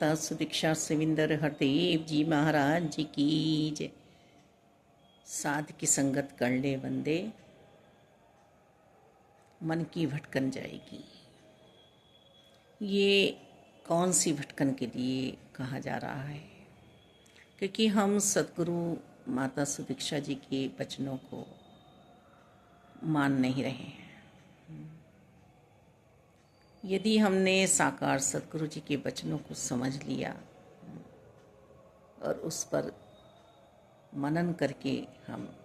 माता सुदीक्षा सेविंदर हरदेव जी महाराज जी की जय। साध की संगत कर ले बंदे, मन की भटकन जाएगी। ये कौन सी भटकन के लिए कहा जा रहा है? क्योंकि हम सदगुरु माता सुदीक्षा जी के वचनों को मान नहीं रहे हैं। यदि हमने साकार सदगुरु जी के वचनों को समझ लिया और उस पर मनन करके हम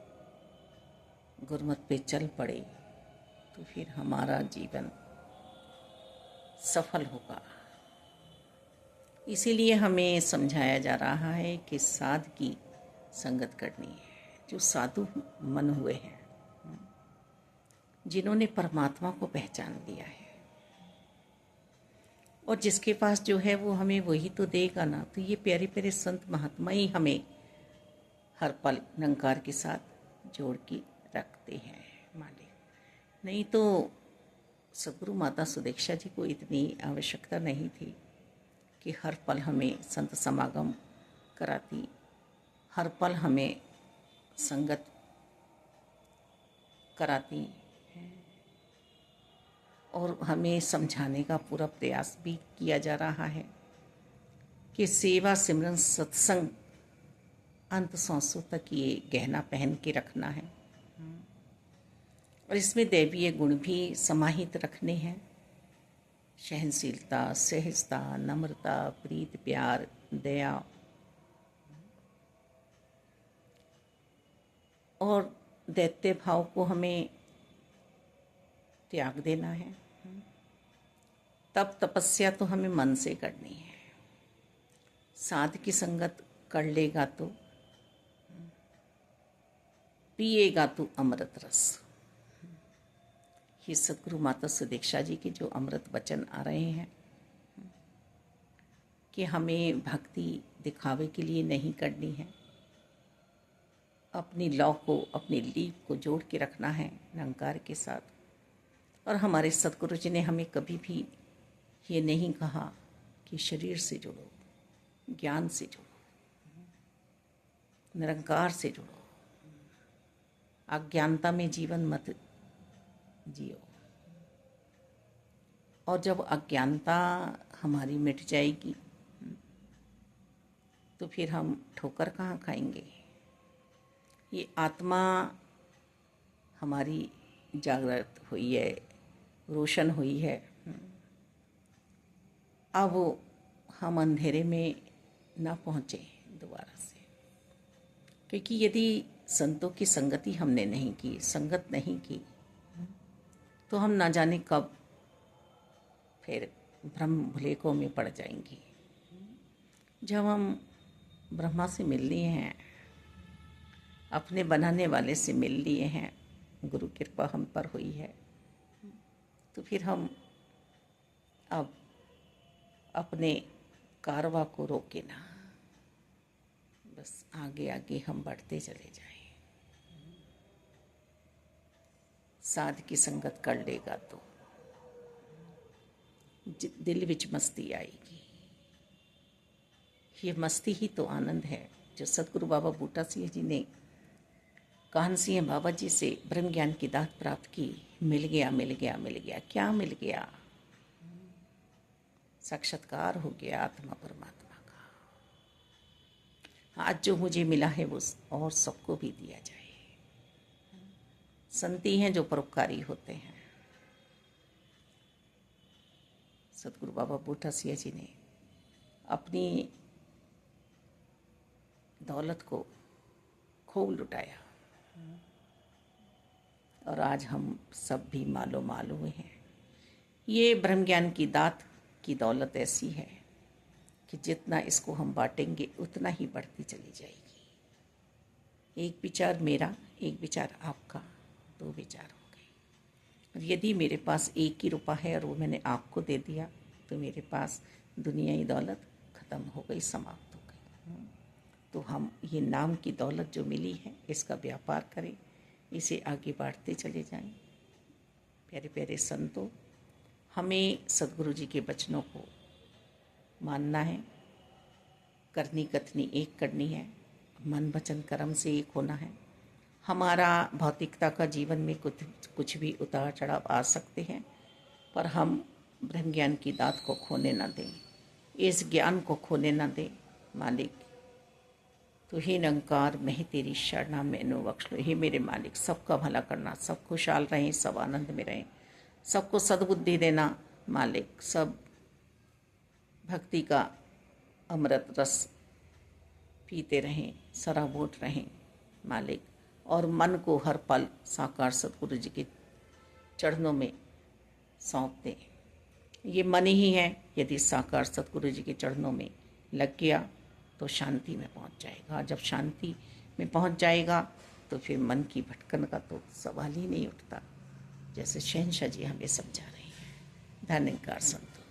गुरमत पे चल पड़े तो फिर हमारा जीवन सफल होगा। इसीलिए हमें समझाया जा रहा है कि साध की संगत करनी है। जो साधु मन हुए हैं, जिन्होंने परमात्मा को पहचान लिया है, और जिसके पास जो है वो हमें वही तो देगा ना। तो ये प्यारे प्यारे संत महात्मा ही हमें हर पल निरंकार के साथ जोड़ के रखते हैं मालिक। नहीं तो सदगुरु माता सुदीक्षा जी को इतनी आवश्यकता नहीं थी कि हर पल हमें संत समागम कराती, हर पल हमें संगत कराती और हमें समझाने का पूरा प्रयास भी किया जा रहा है कि सेवा सिमरन सत्संग अंत सांसों तक ये गहना पहन के रखना है और इसमें दैवीय गुण भी समाहित रखने हैं। सहनशीलता, सहजता, नम्रता, प्रीत, प्यार, दया और दैत्य भाव को हमें त्याग देना है। तब तपस्या तो हमें मन से करनी है। साध की संगत कर लेगा तो पिएगा तू अमृत रस। ये सदगुरु माता सुदीक्षा जी के जो अमृत वचन आ रहे हैं कि हमें भक्ति दिखावे के लिए नहीं करनी है, अपनी लौ को, अपनी लीप को जोड़ के रखना है निरंकार के साथ। और हमारे सदगुरु जी ने हमें कभी भी ये नहीं कहा कि शरीर से जुड़ो, ज्ञान से जुड़ो, निरंकार से जुड़ो, अज्ञानता में जीवन मत जियो। और जब अज्ञानता हमारी मिट जाएगी तो फिर हम ठोकर कहाँ खाएंगे। ये आत्मा हमारी जागृत हुई है, रोशन हुई है। अब हम अंधेरे में ना पहुँचे दोबारा से, क्योंकि यदि संतों की संगति हमने नहीं की, संगत नहीं की, तो हम ना जाने कब फिर ब्रह्म भुलेखों में पड़ जाएंगे। जब हम ब्रह्मा से मिल लिए हैं, अपने बनाने वाले से मिल लिए हैं, गुरु कृपा हम पर हुई है, तो फिर हम अब अपने कारवा को रोके ना, बस आगे आगे हम बढ़ते चले जाएं। साध की संगत कर लेगा तो दिल विच मस्ती आएगी। ये मस्ती ही तो आनंद है जो सदगुरु बाबा बूटा सिंह जी ने काहन सिंह बाबा जी से ब्रह्म ज्ञान की दात प्राप्त की। मिल गया, मिल गया, मिल गया। क्या मिल गया? साक्षात्कार हो गया आत्मा परमात्मा का। आज जो मुझे मिला है वो और सबको भी दिया जाए। संती हैं जो परोपकारी होते हैं। सदगुरु बाबा बूटा सिंह जी ने अपनी दौलत को खूब लुटाया और आज हम सब भी मालो माल हुए हैं। ये ब्रह्म ज्ञान की दात की दौलत ऐसी है कि जितना इसको हम बांटेंगे उतना ही बढ़ती चली जाएगी। एक विचार मेरा, एक विचार आपका, दो विचार हो गए। और यदि मेरे पास एक ही रुपया है और वो मैंने आपको दे दिया तो मेरे पास दुनियाई दौलत ख़त्म हो गई, समाप्त हो गई। तो हम ये नाम की दौलत जो मिली है इसका व्यापार करें, इसे आगे बढ़ते चले जाएं। प्यारे प्यारे संतों, हमें सदगुरु जी के वचनों को मानना है, करनी कथनी एक करनी है, मन वचन कर्म से एक होना है। हमारा भौतिकता का जीवन में कुछ भी उतार चढ़ाव आ सकते हैं, पर हम ब्रह्म ज्ञान की दात को खोने न दें, इस ज्ञान को खोने न दें। मालिक तू ही निरंकार, मैं ही तेरी शरणा, मैनू बख्श लो। हे मेरे मालिक, सबका भला करना, सब खुशहाल रहें, सब आनंद में रहें, सबको सद्बुद्धि देना। मालिक सब भक्ति का अमृत रस पीते रहें, सराबोर रहें मालिक, और मन को हर पल साकार सतगुरु जी के चरणों में सौंप दें। ये मन ही है, यदि साकार सतगुरु जी के चरणों में लग गया तो शांति में पहुंच जाएगा। जब शांति में पहुंच जाएगा तो फिर मन की भटकन का तो सवाल ही नहीं उठता, जैसे शहंशाह जी हमें समझा रही हैं। धन्यकार संतो।